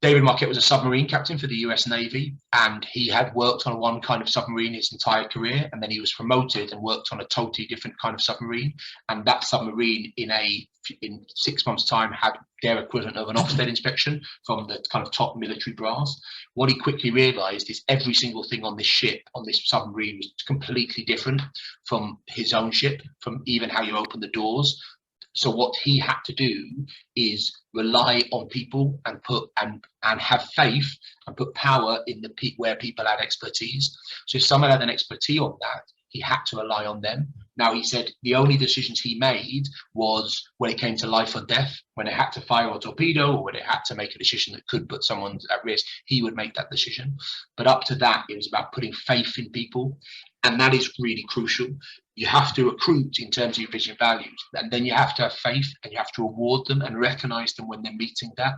Speaker 2: David Marquette was a submarine captain for the US Navy, and he had worked on one kind of submarine his entire career, and then he was promoted and worked on a totally different kind of submarine. And that submarine in 6 months' time had their equivalent of an Ofsted inspection from the kind of top military brass. What he quickly realized is every single thing on this ship, on this submarine, was completely different from his own ship, from even how you open the doors. So what he had to do is rely on people and have faith and put power in where people had expertise. So if someone had an expertise on that, he had to rely on them. Now, he said the only decisions he made was when it came to life or death, when it had to fire a torpedo or when it had to make a decision that could put someone at risk, he would make that decision. But up to that, it was about putting faith in people. And that is really crucial. You have to recruit in terms of your vision values, and then you have to have faith and you have to reward them and recognize them when they're meeting that,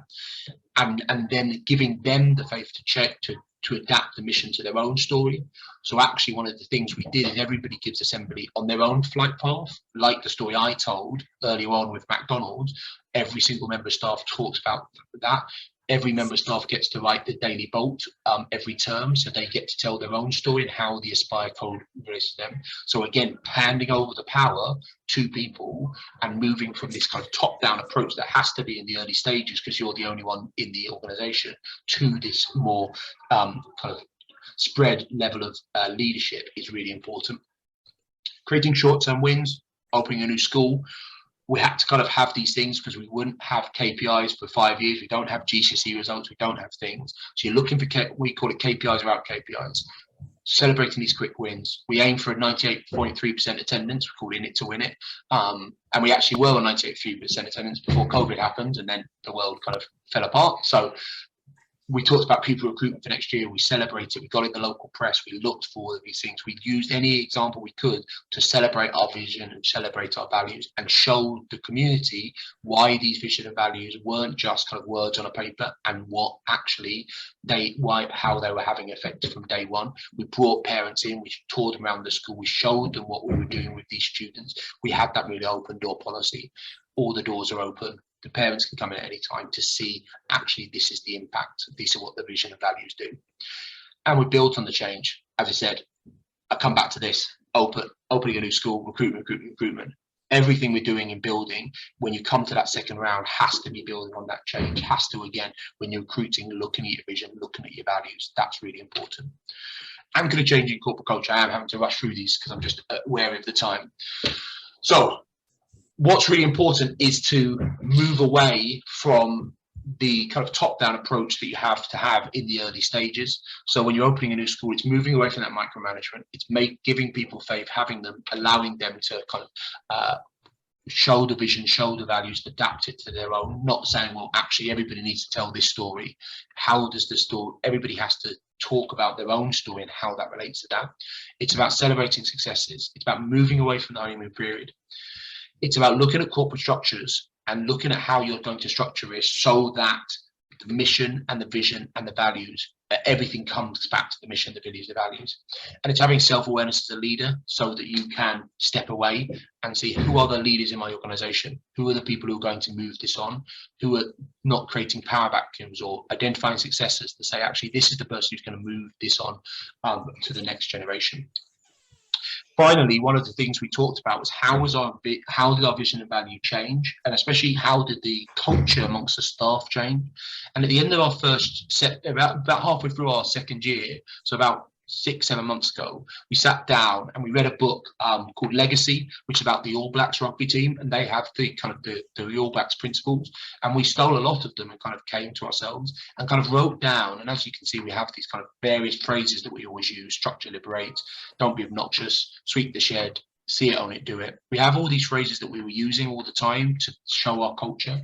Speaker 2: and then giving them the faith to adapt the mission to their own story. So actually one of the things we did is everybody gives assembly on their own flight path, like the story I told earlier on with McDonald's. Every single member of staff talks about that. Every member of staff gets to write the daily bolt every term, so they get to tell their own story and how the Aspire code relates to them. So again, handing over the power to people and moving from this kind of top-down approach that has to be in the early stages because you're the only one in the organization, to this more kind of spread level of leadership is really important. Creating short-term wins, opening a new school. We had to kind of have these things because we wouldn't have KPIs for 5 years. We don't have GCSE results. We don't have things. So you're looking for, we call it KPIs without KPIs. Celebrating these quick wins. We aim for a 98.3% attendance. We call it to win it. And we actually were on 98.3% attendance before COVID happened, and then the world kind of fell apart. So we talked about people recruitment for next year. We celebrated, we got in the local press, we looked for these things. We used any example we could to celebrate our vision and celebrate our values and show the community why these vision and values weren't just kind of words on a paper, and what actually how they were having effect from day one. We brought parents in, we toured them around the school, we showed them what we were doing with these students. We had that really open door policy. All the doors are open. The parents can come in at any time to see, actually, this is the impact. These are what the vision and values do. And we built on the change. As I said, I come back to this, opening a new school, recruitment. Everything we're doing in building, when you come to that second round, has to be building on that change, has to, again, when you're recruiting, looking at your vision, looking at your values. That's really important. I'm going to change in corporate culture. I am having to rush through these because I'm just wary of the time. So, what's really important is to move away from the kind of top-down approach that you have to have in the early stages. So when you're opening a new school, it's moving away from that micromanagement. It's giving people faith, having them, allowing them to kind of show the vision, show the values, adapt it to their own. Not saying, well, actually, everybody needs to tell this story. How does the story? Everybody has to talk about their own story and how that relates to that. It's about celebrating successes. It's about moving away from the honeymoon period. It's about looking at corporate structures and looking at how you're going to structure it so that the mission and the vision and the values, everything comes back to the mission, the values, the values. And it's having self-awareness as a leader so that you can step away and see who are the leaders in my organization, who are the people who are going to move this on, who are not creating power vacuums, or identifying successors to say, actually, this is the person who's going to move this on to the next generation. Finally, one of the things we talked about was how did our vision and value change, and especially how did the culture amongst the staff change. And at the end of our first set, about halfway through our second year, so about 6-7 months ago, we sat down and we read a book called Legacy, which is about the All Blacks rugby team, and they have the All Blacks principles, and we stole a lot of them and kind of came to ourselves and kind of wrote down. And as you can see, we have these kind of various phrases that we always use: structure, liberate, don't be obnoxious, sweep the shed, see it, own it, do it. We have all these phrases that we were using all the time to show our culture.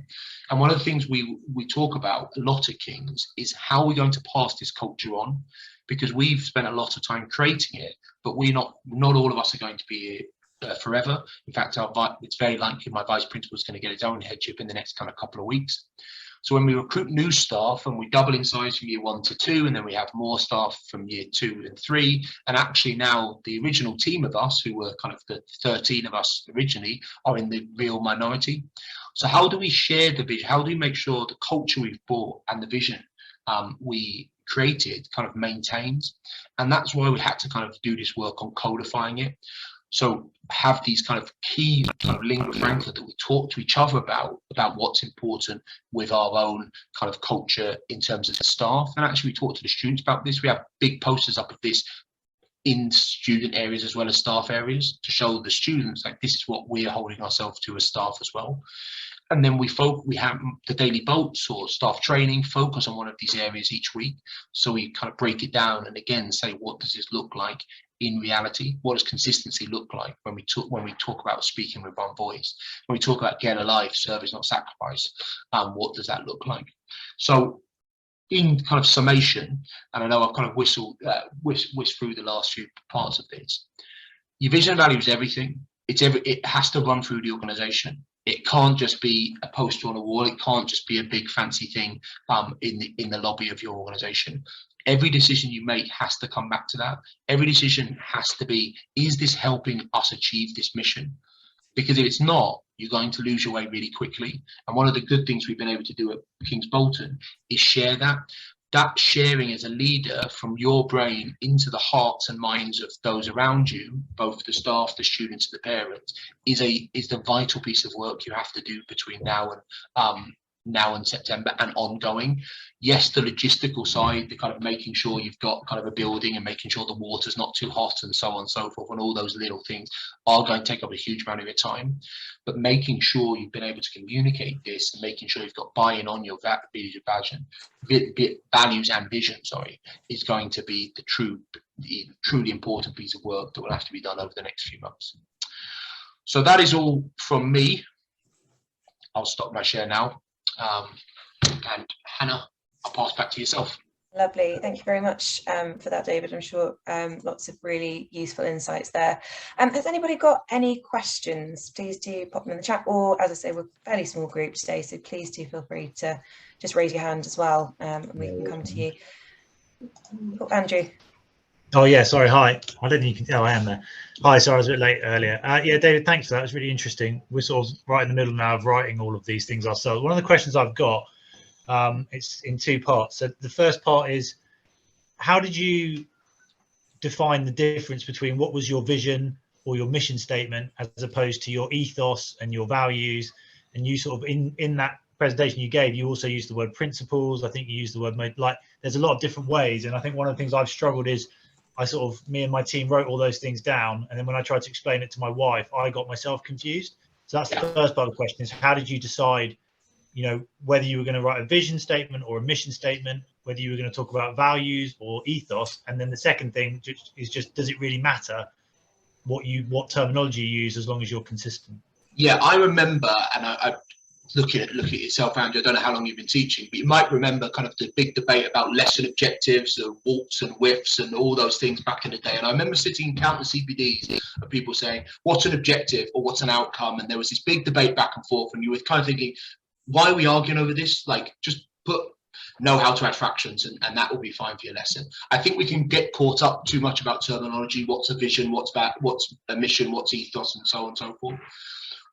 Speaker 2: And one of the things we talk about a lot at King's is how we're going to pass this culture on, because we've spent a lot of time creating it, but not all of us are going to be here forever. In fact, it's very likely my vice principal is going to get his own headship in the next kind of couple of weeks. So when we recruit new staff, and we double in size from year 1 to 2, and then we have more staff from year 2 and 3, and actually now the original team of us, who were kind of the 13 of us originally, are in the real minority. So how do we share the vision? How do we make sure the culture we've brought and the vision we created kind of maintains? And that's why we had to kind of do this work on codifying it. So have these kind of key kind of lingua franca that we talk to each other about what's important with our own kind of culture in terms of the staff. And actually we talk to the students about this. We have big posters up of this in student areas as well as staff areas to show the students, like, this is what we're holding ourselves to as staff as well. And then we have the daily bolts or staff training focus on one of these areas each week. So we kind of break it down and again say, what does this look like in reality? What does consistency look like when we talk about speaking with one voice? When we talk about get alive, service not sacrifice, what does that look like? So in kind of summation, and I know I've kind of whisked through the last few parts of this, your vision and value is everything. It has to run through the organization. It can't just be a poster on a wall. It can't just be a big fancy thing in the lobby of your organization. Every decision you make has to come back to that. Every decision has to be, is this helping us achieve this mission? Because if it's not, you're going to lose your way really quickly. And one of the good things we've been able to do at King's Bolton is share that. That sharing as a leader from your brain into the hearts and minds of those around you, both the staff, the students, the parents, is the vital piece of work you have to do between now and September and ongoing. Yes, the logistical side, the kind of making sure you've got kind of a building and making sure the water's not too hot and so on and so forth, and all those little things are going to take up a huge amount of your time. But making sure you've been able to communicate this and making sure you've got buy-in on your values and vision, is going to be the truly important piece of work that will have to be done over the next few months. So that is all from me. I'll stop my share now. And Hannah, I'll pass back to yourself.
Speaker 1: Lovely, thank you very much for that, David. I'm sure lots of really useful insights there. Has anybody got any questions? Please do pop them in the chat, or as I say, we're a fairly small group today, so please do feel free to just raise your hand as well, and we can come to you. Oh, Andrew.
Speaker 3: Oh yeah, sorry, hi. I don't think you can tell I am there. Hi, sorry, I was a bit late earlier. Yeah, David, thanks for that. It was really interesting. We're sort of right in the middle now of writing all of these things ourselves. One of the questions I've got, it's in 2 parts. So the first part is, how did you define the difference between what was your vision or your mission statement as opposed to your ethos and your values? And you sort of, in that presentation you gave, you also used the word principles. I think you used the word, like, there's a lot of different ways. And I think one of the things I've struggled is, me and my team wrote all those things down, and then when I tried to explain it to my wife, I got myself confused. So that's the first part of the question, is how did you decide, whether you were going to write a vision statement or a mission statement, whether you were going to talk about values or ethos? And then the second thing is just, does it really matter what terminology you use as long as you're consistent? Yeah,
Speaker 2: I remember, and I look at yourself, Andrew. I don't know how long you've been teaching, but you might remember kind of the big debate about lesson objectives, the walks and whiffs and all those things back in the day. And I remember sitting in countless CPDs of people saying, what's an objective or what's an outcome? And there was this big debate back and forth, and you were kind of thinking, why are we arguing over this? Like, just know how to add fractions and that will be fine for your lesson. I think we can get caught up too much about terminology. What's a vision? What's a mission? What's ethos? And so on and so forth.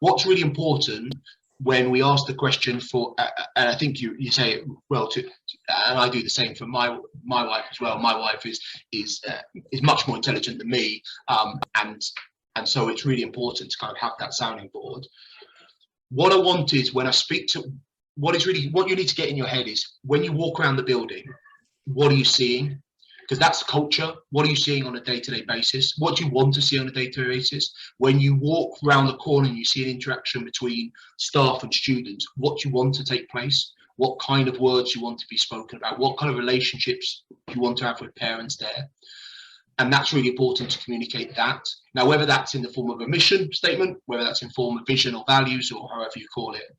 Speaker 2: What's really important when we asked the question for, and I think you say it well too, and I do the same for my wife as well. My wife is much more intelligent than me, and so it's really important to kind of have that sounding board. What I want is, when I speak to, what you need to get in your head is, when you walk around the building, what are you seeing? Because that's culture. What are you seeing on a day-to-day basis? What do you want to see on a day-to-day basis? When you walk around the corner and you see an interaction between staff and students, what do you want to take place? What kind of words you want to be spoken about? What kind of relationships you want to have with parents there? And that's really important to communicate that. Now, whether that's in the form of a mission statement, whether that's in form of vision or values, or however you call it,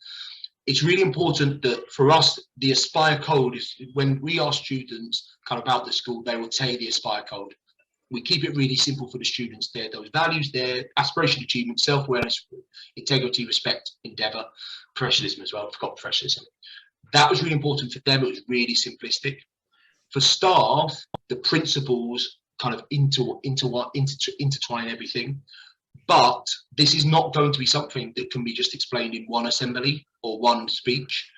Speaker 2: it's really important that for us, the Aspire code is, when we ask students kind of about the school, they will say the Aspire code. We keep it really simple for the students there. Those values there: aspiration, achievement, self-awareness, integrity, respect, endeavour, professionalism as well. I forgot professionalism. That was really important for them. It was really simplistic. For staff, the principles kind of intertwine everything. But this is not going to be something that can be just explained in one assembly or one speech.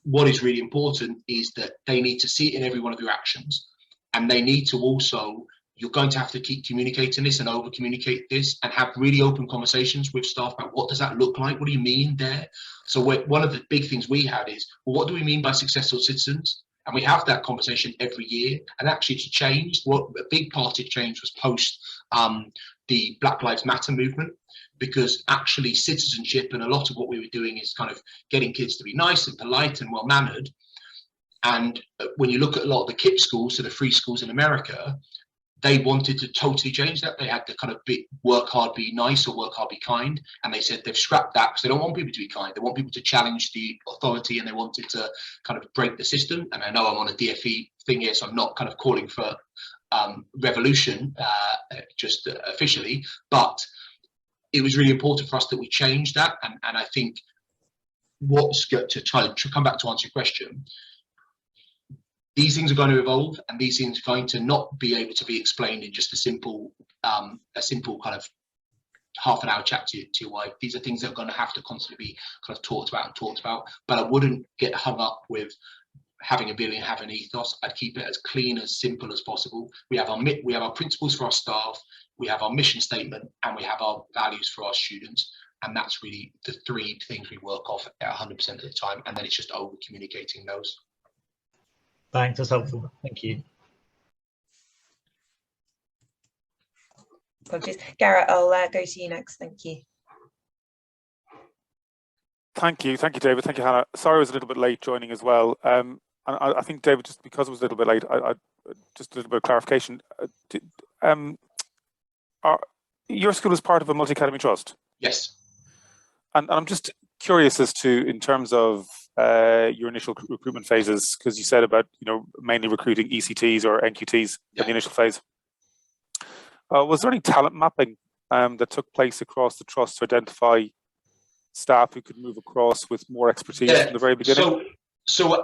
Speaker 2: What is really important is that they need to see it in every one of your actions, and they need to also, you're going to have to keep communicating this and over communicate this, and have really open conversations with staff about what does that look like? What do you mean there? So one of the big things we had is, well, what do we mean by successful citizens? And we have that conversation every year, and actually it's changed. What a big part of change was post the Black Lives Matter movement, because actually citizenship, and a lot of what we were doing is kind of getting kids to be nice and polite and well-mannered. And when you look at a lot of the KIPP schools, so the free schools in America, they wanted to totally change that. They had to kind of work hard, be nice, or work hard, be kind. And they said they've scrapped that because they don't want people to be kind. They want people to challenge the authority, and they wanted to kind of break the system. And I know I'm on a DFE thing here, so I'm not kind of calling for revolution just officially, but it was really important for us that we changed that. And I think what's good to try to come back to answer your question, these things are going to evolve, and these things are going to not be able to be explained in just a simple kind of half an hour chat to your wife. These are things that are going to have to constantly be kind of talked about. But I wouldn't get hung up with having a billion, having an ethos. I'd keep it as clean, as simple as possible. We have our principles for our staff, we have our mission statement, and we have our values for our students. And that's really the three things we work off at 100% of the time. And then it's just over communicating those.
Speaker 3: Thanks, that's helpful. Thank you.
Speaker 1: Apologies. Garrett, I'll go to you next. Thank you.
Speaker 4: Thank you, David. Thank you, Hannah. Sorry I was a little bit late joining as well. And I think, David, just because I was a little bit late, I just a little bit of clarification. Your school is part of a multi-academy trust?
Speaker 2: Yes.
Speaker 4: And I'm just curious as to, in terms of your initial recruitment phases, because you said about, mainly recruiting ECTs or NQTs in the initial phase. Was there any talent mapping that took place across the trust to identify staff who could move across with more expertise from the very beginning?
Speaker 2: So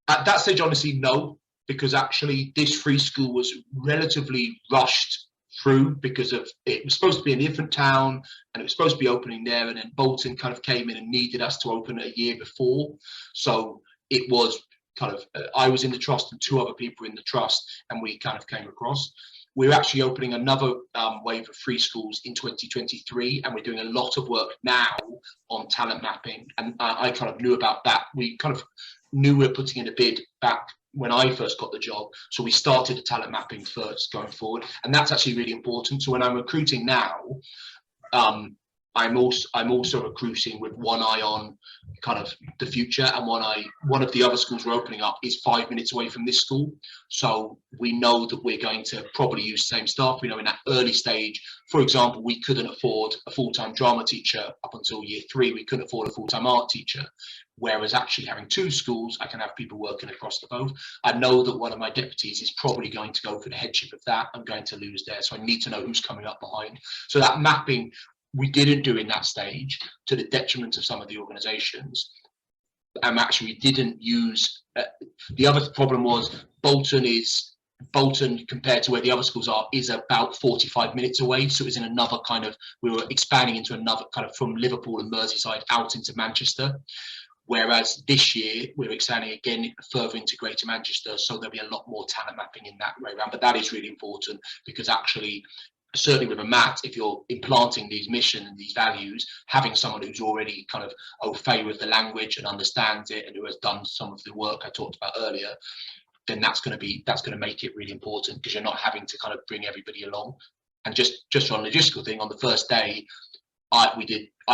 Speaker 2: at that stage, honestly, no, because actually this free school was relatively rushed through, because of it was supposed to be in a different town and it was supposed to be opening there, and then Bolton kind of came in and needed us to open it a year before. So it was kind of I was in the trust and two other people in the trust, and we kind of came across. We're actually opening another wave of free schools in 2023, and we're doing a lot of work now on talent mapping. And I kind of knew about that. We kind of knew we were putting in a bid back when I first got the job. So we started the talent mapping first going forward. And that's actually really important. So when I'm recruiting now, I'm also recruiting with one eye on kind of the future, and one of the other schools we're opening up is 5 minutes away from this school. So we know that we're going to probably use the same staff. We know in that early stage, for example, we couldn't afford a full-time drama teacher up until year 3. We couldn't afford a full-time art teacher. Whereas actually having two schools, I can have people working across the both. I know that one of my deputies is probably going to go for the headship of that. I'm going to lose there. So I need to know who's coming up behind. So that mapping, we didn't do in that stage, to the detriment of some of the organisations. And actually we didn't use, the other problem was Bolton is Bolton, compared to where the other schools are, is about 45 minutes away. So it was in another kind of, we were expanding into another kind of from Liverpool and Merseyside out into Manchester. Whereas this year we're expanding again further into Greater Manchester. So there'll be a lot more talent mapping in that way around. But that is really important, because actually, certainly with a MAT, if you're implanting these mission and these values, having someone who's already kind of au fait with the language and understands it and who has done some of the work I talked about earlier, then that's going to make it really important, because you're not having to kind of bring everybody along. And just on a logistical thing, on the first day, I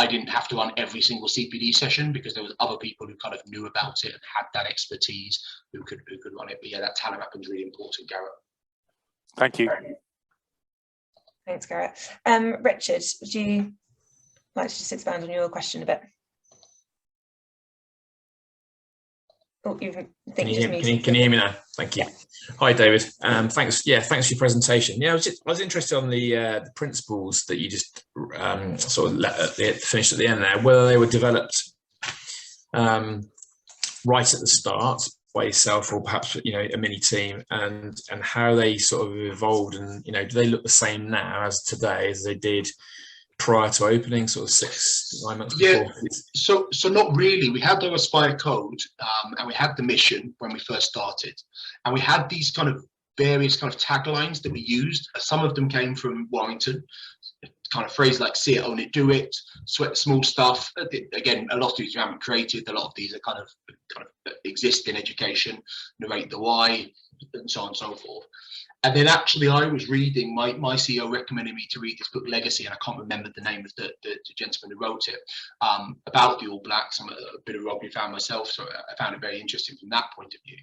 Speaker 2: didn't have to run every single CPD session, because there was other people who kind of knew about it and had that expertise who could run it. But yeah, that talent mapping is really important, Garrett.
Speaker 4: Thank you.
Speaker 1: Thanks, Garrett. Richard, would you like to just expand on your question a bit? Oh,
Speaker 5: can you hear me now? Thank you. Yeah. Hi, David. Thanks. Yeah, thanks for your presentation. Yeah, I was interested on the principles that you just sort of finished at the end there, whether they were developed right at the start by yourself, or perhaps a mini team, and how they sort of evolved, and do they look the same now as today as they did prior to opening, sort of 6-9 months before?
Speaker 2: So not really. We had the Aspire code, and we had the mission when we first started, and we had these kind of various kind of taglines that we used. Some of them came from Warrington, kind of phrase like "see it, own it, do it," "sweat the small stuff." Again, a lot of these we haven't created. A lot of these are kind of exist in education, narrate the why, and so on and so forth. And then actually I was reading, my CEO recommended me to read this book, Legacy, and I can't remember the name of the gentleman who wrote it, about the All Blacks. I'm a bit of a rugby fan myself, so I found it very interesting from that point of view.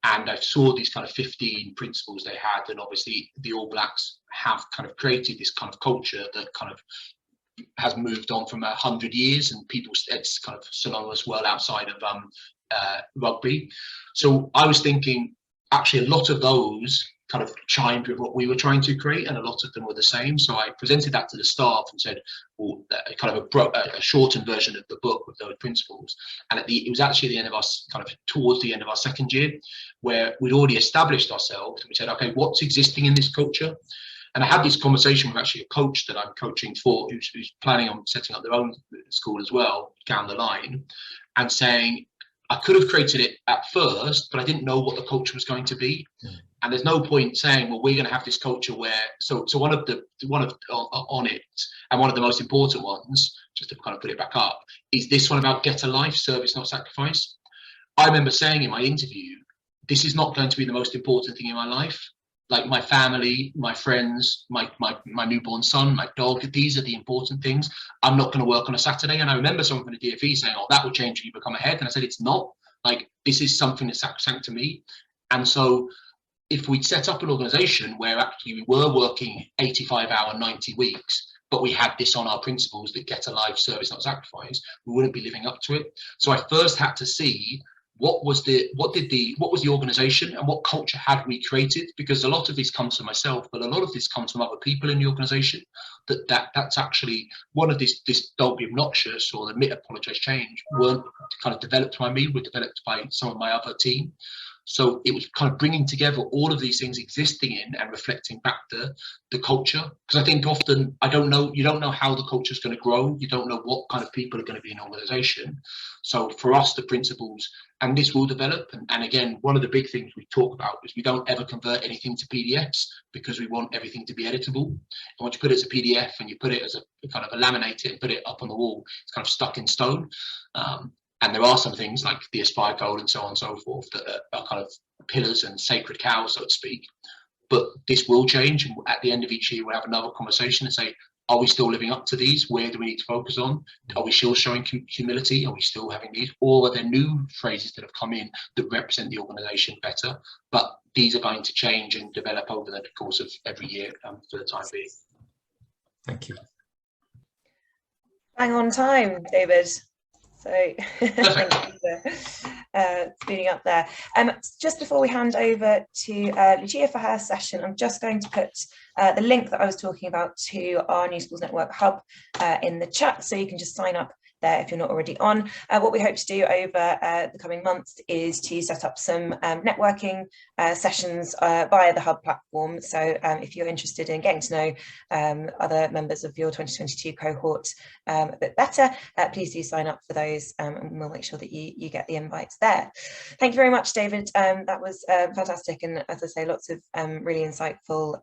Speaker 2: And I saw these kind of 15 principles they had, and obviously the All Blacks have kind of created this kind of culture that kind of has moved on from 100 years, and it's kind of synonymous well outside of rugby. So I was thinking, actually a lot of those kind of chimed with what we were trying to create, and a lot of them were the same. So I presented that to the staff and said, well, kind of a shortened version of the book with those principles. And it was actually the end of us, kind of towards the end of our second year, where we'd already established ourselves. And we said, okay, what's existing in this culture? And I had this conversation with actually a coach that I'm coaching for, who's planning on setting up their own school as well down the line, and saying, I could have created it at first, but I didn't know what the culture was going to be. And there's no point saying, well, we're going to have this culture where, so one of on it, and one of the most important ones, just to kind of put it back up, is this one about get a life, service, not sacrifice. I remember saying in my interview, this is not going to be the most important thing in my life. Like my family, my friends, my newborn son, my dog, these are the important things. I'm not going to work on a Saturday. And I remember someone from the DfE saying, oh, that will change when you become a head. And I said, it's not. Like, this is something that's sacrosanct to me. And so if we'd set up an organization where actually we were working 85-hour, 90 weeks, but we had this on our principles that get a life, service, not sacrifice, we wouldn't be living up to it. So I first had to see what was the organization and what culture had we created, because a lot of this comes from myself, but a lot of this comes from other people in the organization. That's actually one of this don't be obnoxious or the apologize change weren't kind of developed by me, were developed by some of my other team. So it was kind of bringing together all of these things existing in and reflecting back the culture. Because I think often you don't know how the culture is going to grow. You don't know what kind of people are going to be in an organization. So for us, the principles, and this will develop. And again, one of the big things we talk about is we don't ever convert anything to PDFs, because we want everything to be editable. And once you put it as a PDF and you put it as a kind of a laminate it and put it up on the wall, it's kind of stuck in stone. And there are some things like the Aspire Code and so on and so forth that are kind of pillars and sacred cows, so to speak. But this will change. And at the end of each year, we'll have another conversation and say, are we still living up to these? Where do we need to focus on? Are we still showing humility? Are we still having these? Or are there new phrases that have come in that represent the organization better? But these are going to change and develop over the course of every year for the time being.
Speaker 5: Thank you.
Speaker 1: Bang on time, David. So thank you for speeding up there. Just before we hand over to Lucia for her session, I'm just going to put the link that I was talking about to our New Schools Network Hub in the chat, so you can just sign up there if you're not already on. What we hope to do over the coming months is to set up some networking sessions via the Hub platform. So if you're interested in getting to know other members of your 2022 cohort a bit better, please do sign up for those, and we'll make sure that you get the invites there. Thank you very much, David. That was fantastic, and as I say, lots of really insightful